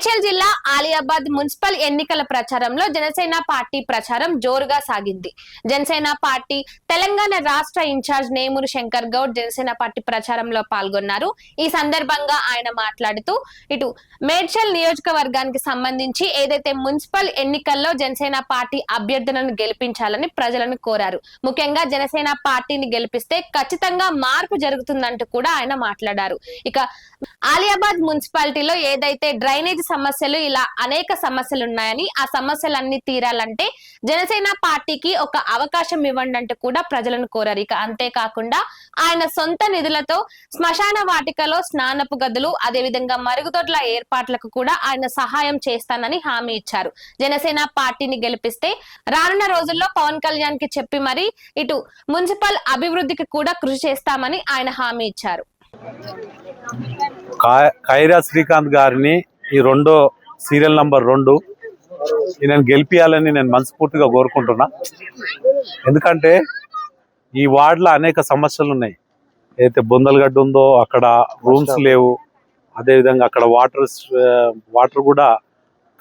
మేడ్చల్ జిల్లా ఆలియాబాద్ మున్సిపల్ ఎన్నికల ప్రచారంలో జనసేన పార్టీ ప్రచారం జోరుగా సాగింది. జనసేన పార్టీ తెలంగాణ రాష్ట్ర ఇన్ఛార్జ్ నేమూరు శంకర్ గౌడ్ జనసేన పార్టీ ప్రచారంలో పాల్గొన్నారు. ఈ సందర్భంగా ఆయన మాట్లాడుతూ ఇటు మేడ్చల్ నియోజకవర్గానికి సంబంధించి ఏదైతే మున్సిపల్ ఎన్నికల్లో జనసేన పార్టీ అభ్యర్థులను గెలిపించాలని ప్రజలను కోరారు. ముఖ్యంగా జనసేన పార్టీని గెలిపిస్తే ఖచ్చితంగా మార్పు జరుగుతుందంటూ కూడా ఆయన మాట్లాడారు. ఇక ఆలియాబాద్ మున్సిపాలిటీలో ఏదైతే డ్రైనేజ్ సమస్యలు ఇలా అనేక సమస్యలు ఉన్నాయని ఆ సమస్యలన్నీ తీరాలంటే జనసేన పార్టీకి ఒక అవకాశం ఇవ్వండి అంటూ కూడా ప్రజలను కోరారు. ఇక అంతేకాకుండా ఆయన సొంత నిధులతో శ్మశాన వాటికలో స్నానపు గదులు అదేవిధంగా మరుగుదొడ్ల ఏర్పాట్లకు కూడా ఆయన సహాయం చేస్తానని హామీ ఇచ్చారు. జనసేన పార్టీని గెలిపిస్తే రానున్న రోజుల్లో పవన్ కళ్యాణ్ కి చెప్పి మరి ఇటు మున్సిపల్ అభివృద్ధికి కూడా కృషి చేస్తామని ఆయన హామీ ఇచ్చారు. ఖైరా శ్రీకాంత్ గారిని ఈ సీరియల్ నంబర్ 2 నేను గెలిపియాలని నేను మనస్ఫూర్తిగా కోరుకుంటున్నా. ఎందుకంటే ఈ వార్డులో అనేక సమస్యలు ఉన్నాయి. అయితే బొందలగడ్డ ఉందో అక్కడ రూమ్స్ లేవు, అదేవిధంగా అక్కడ వాటర్ కూడా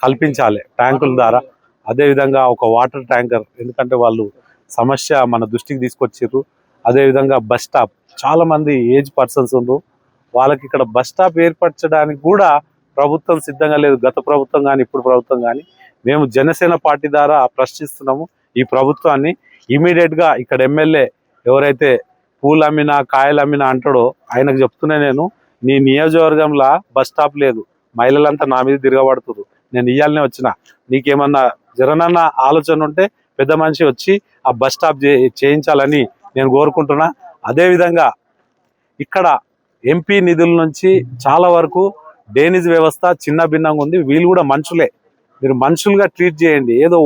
కల్పించాలి ట్యాంకుల ద్వారా. అదేవిధంగా ఒక వాటర్ ట్యాంకర్, ఎందుకంటే వాళ్ళు సమస్య మన దృష్టికి తీసుకొచ్చారు. అదేవిధంగా బస్ స్టాప్, చాలా మంది ఏజ్ పర్సన్స్ ఉన్నారు, వాళ్ళకి ఇక్కడ బస్ స్టాప్ ఏర్పరచడానికి కూడా ప్రభుత్వం సిద్ధంగా లేదు. గత ప్రభుత్వం కానీ ఇప్పుడు ప్రభుత్వం కానీ. మేము జనసేన పార్టీ ద్వారా ప్రశ్నిస్తున్నాము ఈ ప్రభుత్వాన్ని. ఇమీడియట్గా ఇక్కడ ఎమ్మెల్యే ఎవరైతే పూలు అమ్మినా కాయలు అమ్మినా అంటాడో ఆయనకు చెప్తున్నా, నేను నీ నియోజకవర్గంలో బస్ స్టాప్ లేదు, మహిళలంతా నా మీద తిరగబడుతున్నారు, నేను ఇయ్యాలనే వచ్చిన, నీకేమన్నా జరనన్న ఆలోచన ఉంటే పెద్ద మనిషి వచ్చి ఆ బస్ స్టాప్ చేయించాలని నేను కోరుకుంటున్నా. అదేవిధంగా ఇక్కడ ఎంపీ నిధుల నుంచి చాలా వరకు డ్రైనేజ్ వ్యవస్థ చిన్న భిన్నంగా ఉంది. వీళ్ళు కూడా మనుషులే, మీరు మనుషులుగా ట్రీట్ చేయండి. ఏదో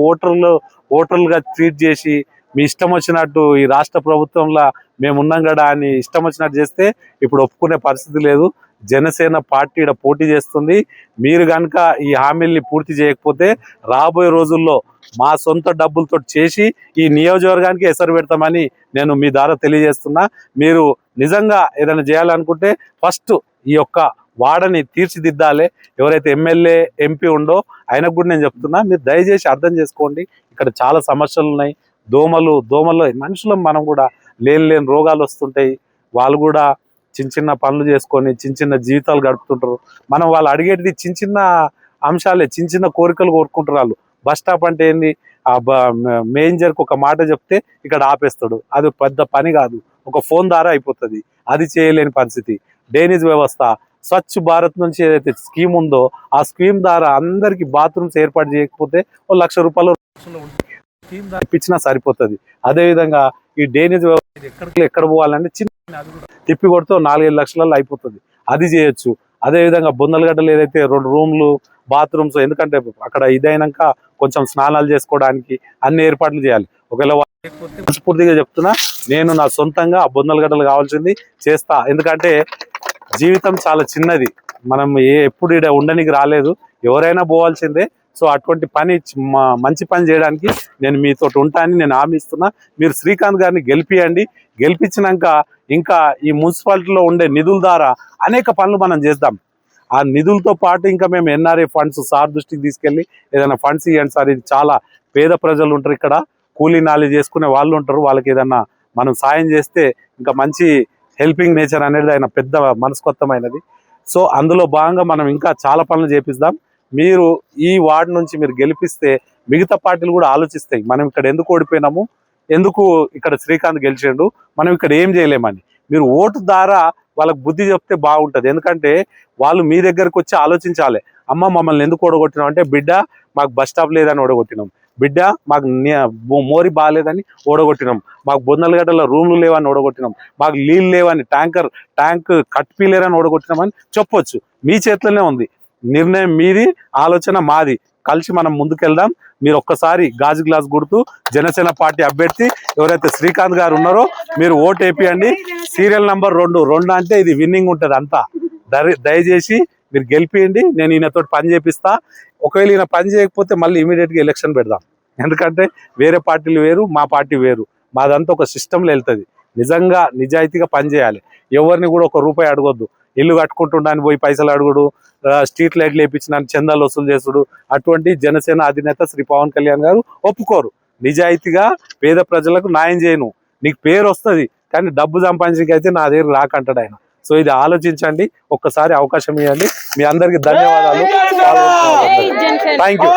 ఓటర్లుగా ట్రీట్ చేసి మీ ఇష్టం వచ్చినట్టు ఈ రాష్ట్ర ప్రభుత్వంలో మేము ఉన్నాం కదా అని ఇష్టం వచ్చినట్టు చేస్తే ఇప్పుడు ఒప్పుకునే పరిస్థితి లేదు. జనసేన పార్టీ ఇక్కడ పోటీ చేస్తుంది. మీరు కనుక ఈ హామీల్ని పూర్తి చేయకపోతే రాబోయే రోజుల్లో మా సొంత డబ్బులతో చేసి ఈ నియోజకవర్గానికి ఎసరు పెడతామని నేను మీ ద్వారా తెలియజేస్తున్నా. మీరు నిజంగా ఏదైనా చేయాలనుకుంటే ఫస్ట్ ఈ యొక్క వాడని తీర్చిదిద్దాలి. ఎవరైతే ఎమ్మెల్యే ఎంపీ ఉండో ఆయనకు కూడా నేను చెప్తున్నా, మీరు దయచేసి అర్థం చేసుకోండి. ఇక్కడ చాలా సమస్యలు ఉన్నాయి. దోమలు మనుషులం, మనం కూడా లేని రోగాలు వస్తుంటాయి. వాళ్ళు కూడా చిన్న పనులు చేసుకొని చిన్న జీవితాలు గడుపుతుంటారు. మనం వాళ్ళు అడిగేటిది చిన్న అంశాలే, చిన్న కోరికలు కోరుకుంటారు వాళ్ళు. బస్ స్టాప్ అంటే ఏంది, ఆ మేనేజర్కి ఒక మాట చెప్తే ఇక్కడ ఆపేస్తాడు, అది పెద్ద పని కాదు, ఒక ఫోన్ ద్వారా అయిపోతుంది, అది చేయలేని పరిస్థితి. డ్రైనేజ్ వ్యవస్థ, స్వచ్ఛ భారత్ నుంచి ఏదైతే స్కీమ్ ఉందో ఆ స్కీమ్ ద్వారా అందరికి బాత్రూమ్స్ ఏర్పాటు చేయకపోతే ఓ ₹1,00,000 స్కీమ్ ఇప్పించినా సరిపోతుంది. అదేవిధంగా ఈ డ్రైనేజ్ వ్యవస్థ ఎక్కడ పోవాలంటే చిన్న తిప్పి కొడుతూ 4-5 లక్షలలో అయిపోతుంది, అది చేయొచ్చు. అదేవిధంగా బొందలగడ్డలు ఏదైతే 2 రూమ్లు బాత్రూమ్స్, ఎందుకంటే అక్కడ ఇదైనాక కొంచెం స్నానాలు చేసుకోవడానికి అన్ని ఏర్పాట్లు చేయాలి. ఒకవేళ మనస్ఫూర్తిగా చెప్తున్నా, నేను నా సొంతంగా ఆ బొందలగడ్డలు కావాల్సింది చేస్తా. ఎందుకంటే జీవితం చాలా చిన్నది, మనం ఎప్పుడు ఇక్కడ ఉండనికి రాలేదు, ఎవరైనా పోవాల్సిందే. సో అటువంటి పని, మంచి పని చేయడానికి నేను మీతో ఉంటానని నేను హామీ ఇస్తున్నా. మీరు శ్రీకాంత్ గారిని గెలిపియండి. గెలిపించినాక ఇంకా ఈ మున్సిపాలిటీలో ఉండే నిధుల ద్వారా అనేక పనులు మనం చేద్దాం. ఆ నిధులతో పాటు ఇంకా మేము ఎన్ఆర్ఐ ఫండ్స్ సార్ దృష్టికి తీసుకెళ్ళి ఏదైనా ఫండ్స్ ఇవ్వండి సార్, ఇది చాలా పేద ప్రజలు ఉంటారు ఇక్కడ, కూలీ నాలి చేసుకునే వాళ్ళు ఉంటారు, వాళ్ళకి ఏదన్నా మనం సాయం చేస్తే ఇంకా మంచి హెల్పింగ్ నేచర్ అనేది ఆయన పెద్ద మనస్కొత్తమైనది. సో అందులో భాగంగా మనం ఇంకా చాలా పనులు చేపిద్దాం. మీరు ఈ వార్డు నుంచి మీరు గెలిపిస్తే మిగతా పార్టీలు కూడా ఆలోచిస్తాయి, మనం ఇక్కడ ఎందుకు ఓడిపోయినాము, ఎందుకు ఇక్కడ శ్రీకాంత్ గెలిచిండు, మనం ఇక్కడ ఏం చేయలేమని. మీరు ఓటు ద్వారా వాళ్ళకి బుద్ధి చెప్తే బాగుంటుంది. ఎందుకంటే వాళ్ళు మీ దగ్గరకు వచ్చి ఆలోచించాలి, అమ్మ మమ్మల్ని ఎందుకు ఓడగొట్టినాం అంటే, బిడ్డ మాకు బస్ స్టాప్ లేదని ఓడగొట్టినాం, బిడ్డ మాకు మోరి బాగాలేదని ఓడగొట్టినాం, మాకు బొందలగడ్డల రూమ్లు లేవని ఓడగొట్టినాం, మాకు నీళ్ళు లేవని ట్యాంక్ కట్టిలేరని ఓడగొట్టినామని చెప్పొచ్చు. మీ చేతిలోనే ఉంది, నిర్ణయం మీది, ఆలోచన మాది, కలిసి మనం ముందుకెళ్దాం. మీరు ఒక్కసారి గాజు గ్లాస్ గుర్తు జనసేన పార్టీ అభ్యర్థి ఎవరైతే శ్రీకాంత్ గారు ఉన్నారో మీరు ఓటు వేపియండి. సీరియల్ నంబర్ 2 అంటే ఇది విన్నింగ్ ఉంటుంది అంతా. దయచేసి మీరు గెలిపియండి. నేను ఈయనతో పని చేపిస్తా. ఒకవేళ ఈయన పని చేయకపోతే మళ్ళీ ఇమీడియట్గా ఎలక్షన్ పెడదాం. ఎందుకంటే వేరే పార్టీలు వేరు, మా పార్టీ వేరు, మాదంతా ఒక సిస్టంలో వెళ్తుంది. నిజంగా నిజాయితీగా పనిచేయాలి, ఎవరిని కూడా ₹1 అడగొద్దు. ఇల్లు కట్టుకుంటుండని పోయి పైసలు అడుగుడు, స్ట్రీట్ లైట్లు వేయించిన చందాలు వసూలు చేసుడు, అటువంటి జనసేన అధినేత శ్రీ పవన్ కళ్యాణ్ గారు ఒప్పుకోరు. నిజాయితీగా పేద ప్రజలకు న్యాయం చేయను, నీకు పేరు వస్తుంది కానీ డబ్బు సంపాదించడానికి అయితే నా దగ్గర రాకంటాడు ఆయన. సో ఇది ఆలోచించండి, ఒక్కసారి అవకాశం ఇవ్వండి. మీ అందరికి ధన్యవాదాలు. Thank you.